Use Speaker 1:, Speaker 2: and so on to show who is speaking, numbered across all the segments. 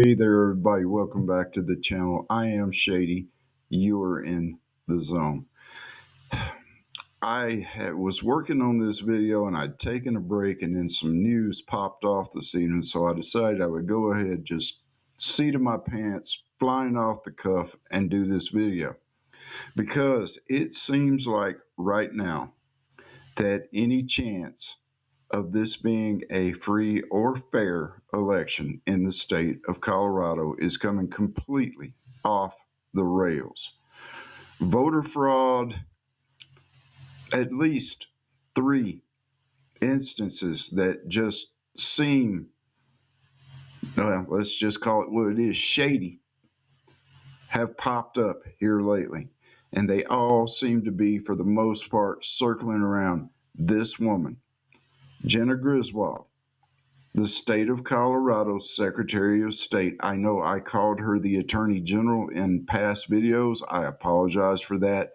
Speaker 1: Hey there, everybody. Welcome back to the channel. I am Shady. You are in the zone. Was working on this video and I'd taken a break, and then some news popped off this evening. So I decided I would go ahead, just seat of my pants, flying off the cuff, and do this video. Because it seems like right now that any chance of this being a free or fair election in the state of Colorado is coming completely off the rails. Voter fraud, at least three instances that just seem, well, let's just call it what it is, shady, have popped up here lately. And they all seem to be, for the most part, circling around this woman, Jenna Griswold, the state of Colorado's Secretary of State. I know I called her the Attorney General in past videos. I apologize for that.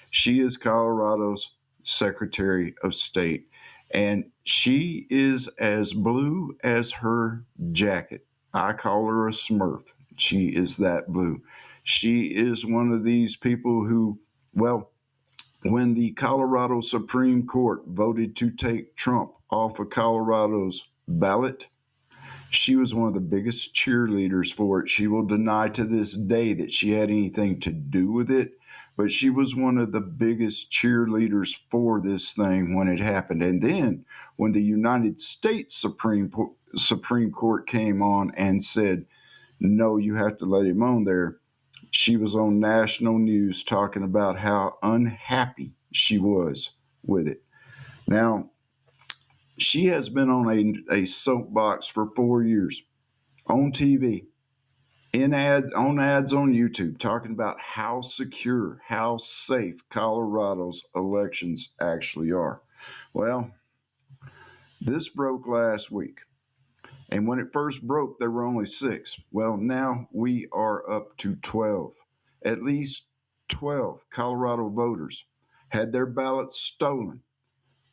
Speaker 1: She is Colorado's Secretary of State, and she is as blue as her jacket. I call her a Smurf. She is that blue. She is one of these people who, well, when the Colorado Supreme Court voted to take Trump off of Colorado's ballot, she was one of the biggest cheerleaders for it. She will deny to this day that she had anything to do with it, but she was one of the biggest cheerleaders for this thing when it happened. And then when the United States Supreme Court came on and said, no, you have to let him on there, she was on national news talking about how unhappy she was with it. Now, she has been on a soapbox for 4 years on TV, on ads on YouTube, talking about how secure, how safe Colorado's elections actually are. Well, this broke last week. And when it first broke, there were only 6. Well, now we are up to 12. At least 12 Colorado voters had their ballots stolen,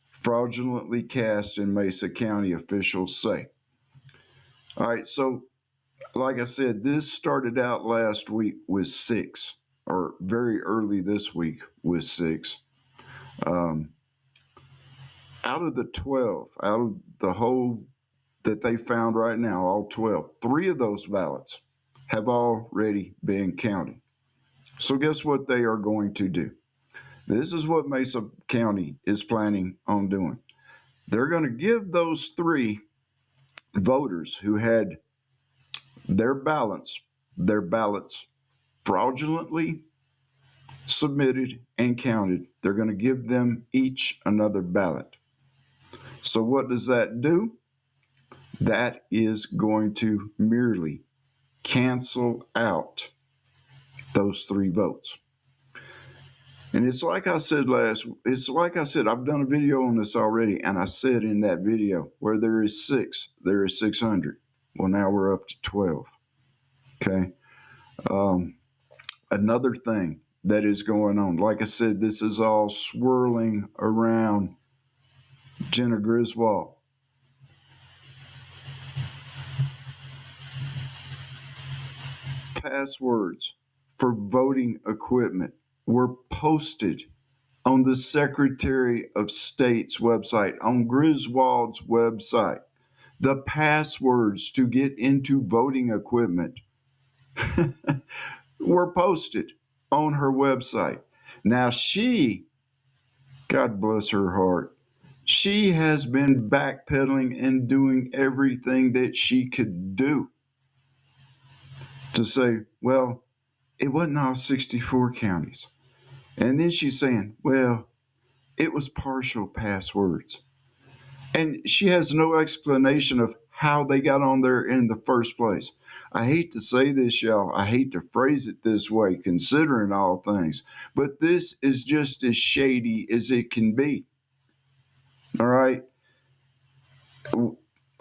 Speaker 1: fraudulently cast in Mesa County, officials say. All right, so like I said, this started out last week with 6, or very early this week with 6. Out of the 12, out of the whole that they found right now, all 12, 3 of those ballots have already been counted. So guess what they are going to do? This is what Mesa County is planning on doing. They're going to give those 3 voters who had their ballots fraudulently submitted and counted, they're going to give them each another ballot. So what does that do? That is going to merely cancel out those 3 votes. And it's like I said, I've done a video on this already, and I said in that video, where there is 6, there is 600. Well, now we're up to 12. Okay. Another thing that is going on, like I said, this is all swirling around Jenna Griswold. Passwords for voting equipment were posted on the Secretary of State's website, on Griswold's website. The passwords to get into voting equipment were posted on her website. Now she, God bless her heart, she has been backpedaling and doing everything that she could do to say, well, it wasn't all 64 counties. And then she's saying, well, it was partial passwords. And she has no explanation of how they got on there in the first place. I hate to say this, y'all. I hate to phrase it this way, considering all things. But this is just as shady as it can be. All right?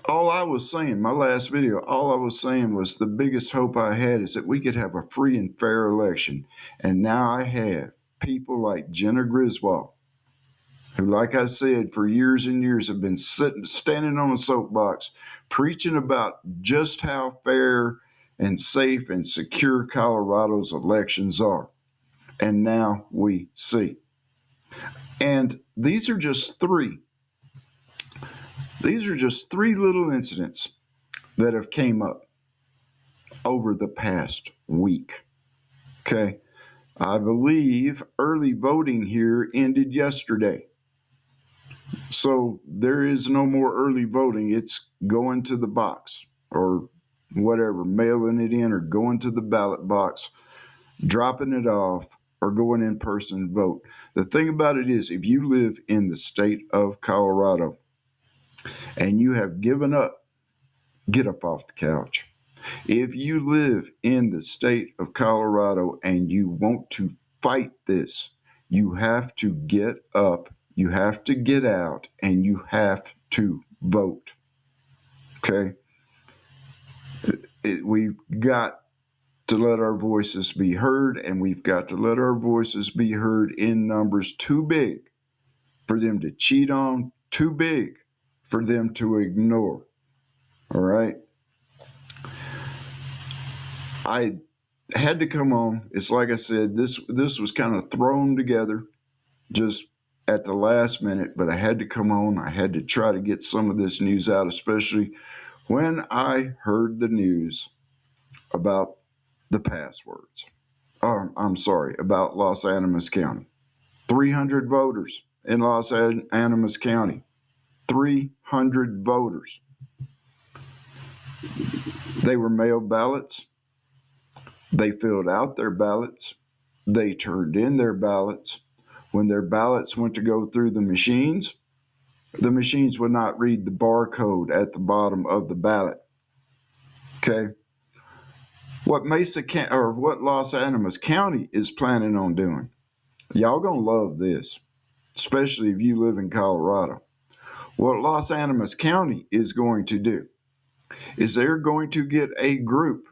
Speaker 1: All I was saying, my last video, all I was saying was the biggest hope I had is that we could have a free and fair election. And now I have people like Jenna Griswold, who, like I said, for years and years have been standing on a soapbox, preaching about just how fair and safe and secure Colorado's elections are. And now we see. And these are just three. These are just three little incidents that have came up over the past week. Okay. I believe early voting here ended yesterday. So there is no more early voting. It's going to the box or whatever, mailing it in or going to the ballot box, dropping it off, or going in person and vote. The thing about it is, if you live in the state of Colorado and you have given up, get up off the couch. If you live in the state of Colorado and you want to fight this, you have to get up, you have to get out, and you have to vote. Okay? We've got to let our voices be heard, and we've got to let our voices be heard in numbers too big for them to cheat on, too big for them to ignore. All right? I had to come on. It's like I said, this was kind of thrown together just at the last minute, but I had to come on. I had to try to get some of this news out, especially when I heard the news about the passwords. I'm sorry, about Los Animas County. 300 voters in Los Animas County. 300 voters. They were mailed ballots. They filled out their ballots. They turned in their ballots. When their ballots went to go through the machines would not read the barcode at the bottom of the ballot. Okay? What what Los Animas County is planning on doing, y'all gonna love this, especially if you live in Colorado. What Los Animas County is going to do is they're going to get a group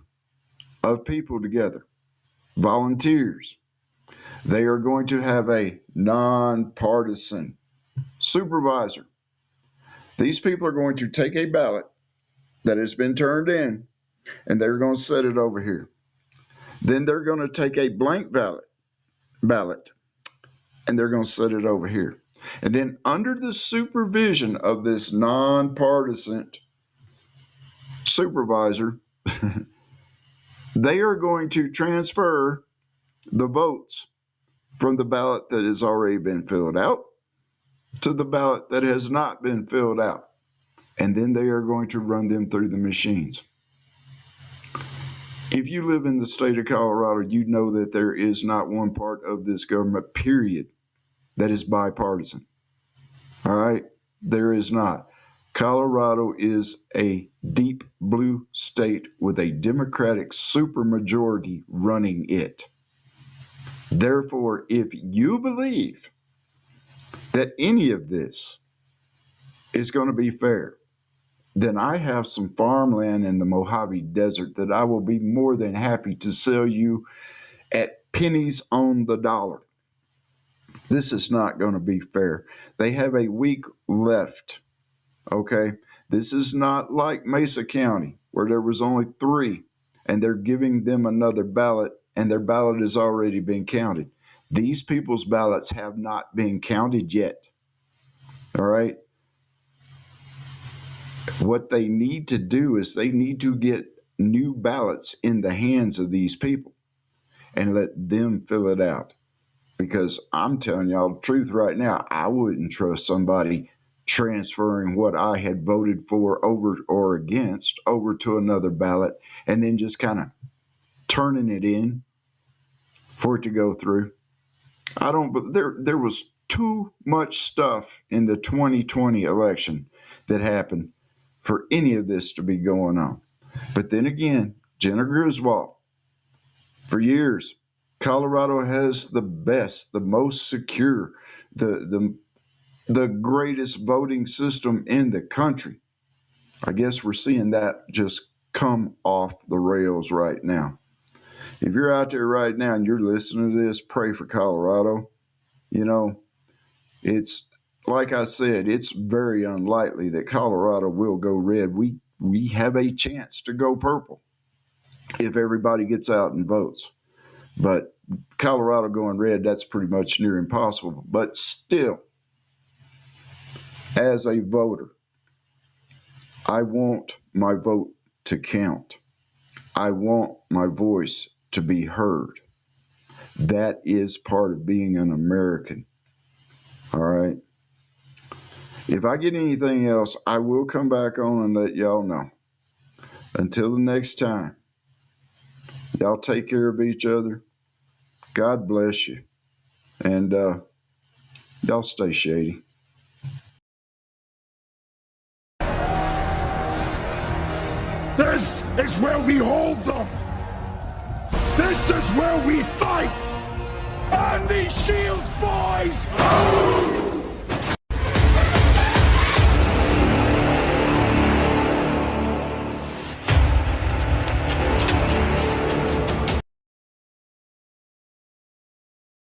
Speaker 1: of people together, volunteers. They are going to have a nonpartisan supervisor. These people are going to take a ballot that has been turned in and they're going to set it over here. Then they're going to take a blank ballot and they're going to set it over here. And then under the supervision of this nonpartisan supervisor, they are going to transfer the votes from the ballot that has already been filled out to the ballot that has not been filled out. And then they are going to run them through the machines. If you live in the state of Colorado, you know that there is not one part of this government, period, that is bipartisan. All right? There is not. Colorado is a deep blue state with a Democratic supermajority running it. Therefore, if you believe that any of this is going to be fair, then I have some farmland in the Mojave Desert that I will be more than happy to sell you at pennies on the dollar. This is not going to be fair. They have a week left, okay? This is not like Mesa County, where there was only 3, and they're giving them another ballot, and their ballot has already been counted. These people's ballots have not been counted yet, all right? What they need to do is they need to get new ballots in the hands of these people and let them fill it out. Because I'm telling y'all the truth right now, I wouldn't trust somebody transferring what I had voted for over or against over to another ballot and then just kind of turning it in for it to go through. I don't, but there was too much stuff in the 2020 election that happened for any of this to be going on. But then again, Jenna Griswold, for years, Colorado has the best, the most secure, the greatest voting system in the country. I guess we're seeing that just come off the rails right now. If you're out there right now and you're listening to this, pray for Colorado. You know, it's like I said, it's very unlikely that Colorado will go red. We have a chance to go purple. if everybody gets out and votes. But Colorado going red, that's pretty much near impossible. But still, as a voter, I want my vote to count. I want my voice to be heard. That is part of being an American. All right. If I get anything else, I will come back on and let y'all know. Until the next time, y'all take care of each other. God bless you. And y'all stay shady.
Speaker 2: This is where we hold them. This is where we fight. And these shields, boys!